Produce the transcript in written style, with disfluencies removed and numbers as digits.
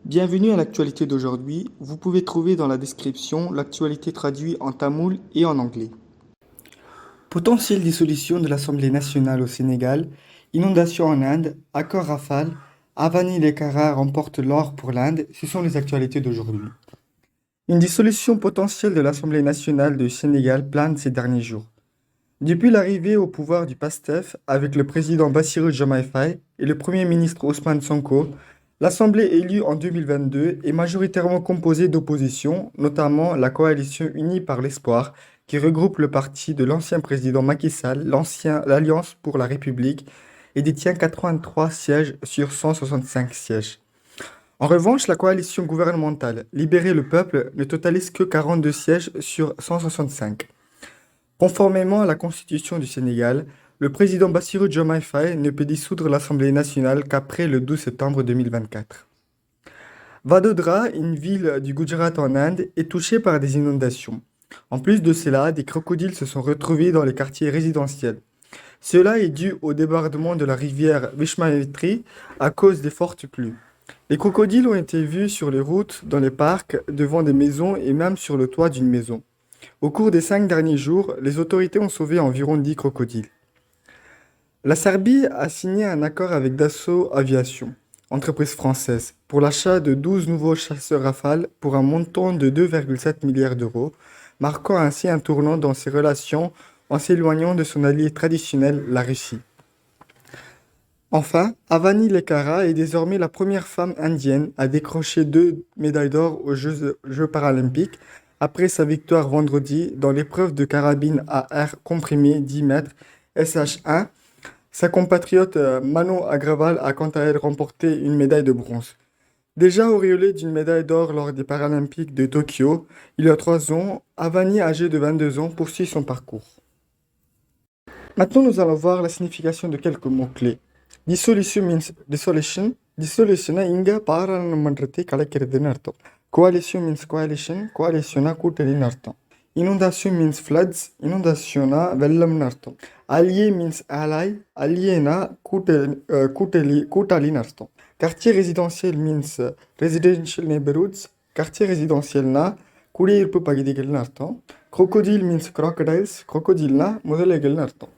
Bienvenue à l'actualité d'aujourd'hui. Vous pouvez trouver dans la description l'actualité traduite en tamoul et en anglais. Potentielle dissolution de l'Assemblée nationale au Sénégal, inondation en Inde, accord Rafale, Avani Lekara remporte l'or pour l'Inde, ce sont les actualités d'aujourd'hui. Une dissolution potentielle de l'Assemblée nationale du Sénégal plane ces derniers jours. Depuis l'arrivée au pouvoir du PASTEF avec le président Bassirou Diomaye Faye et le premier ministre Ousmane Sonko, l'Assemblée élue en 2022 est majoritairement composée d'opposition, notamment la coalition Unie par l'Espoir, qui regroupe le parti de l'ancien président Macky Sall, l'Alliance pour la République, et détient 83 sièges sur 165 sièges. En revanche, la coalition gouvernementale Libérer le peuple ne totalise que 42 sièges sur 165. Conformément à la Constitution du Sénégal, le président Bassirou Diomaye Faye ne peut dissoudre l'Assemblée nationale qu'après le 12 septembre 2024. Vadodara, une ville du Gujarat en Inde, est touchée par des inondations. En plus de cela, des crocodiles se sont retrouvés dans les quartiers résidentiels. Cela est dû au débordement de la rivière Vishwamitra à cause des fortes pluies. Les crocodiles ont été vus sur les routes, dans les parcs, devant des maisons et même sur le toit d'une maison. Au cours des 5 derniers jours, les autorités ont sauvé environ 10 crocodiles. La Serbie a signé un accord avec Dassault Aviation, entreprise française, pour l'achat de 12 nouveaux chasseurs Rafale pour un montant de 2,7 milliards d'euros, marquant ainsi un tournant dans ses relations en s'éloignant de son allié traditionnel, la Russie. Enfin, Avani Lekara est désormais la première femme indienne à décrocher 2 médailles d'or aux Jeux paralympiques, après sa victoire vendredi dans l'épreuve de carabine à air comprimé 10 mètres SH1, sa compatriote Mano Agrawal a quant à elle remporté une médaille de bronze. Déjà auréolée d'une médaille d'or lors des Paralympiques de Tokyo, il y a 3 ans, Avani, âgée de 22 ans, poursuit son parcours. Maintenant, nous allons voir la signification de quelques mots-clés. Dissolution means dissolution. Dissolution inga பாராளுமன்றத்தை கலைக்கிறதுன்னு அர்த்தம். Coalition means coalition. Coalition கூட்டணின்னு அர்த்தம். Inundation means floods. Inundation வெள்ளம்னு அர்த்தம். Allié means ally. Alliéனா கூட்டாளின்னு அர்த்தம். Quartier résidentiel means residential neighborhoods. Quartier résidentielனா குடியிருப்பு பகுதிகள்னு அர்த்தம். Crocodile means crocodiles. Crocodileனா முதலைகள்னு அர்த்தம்.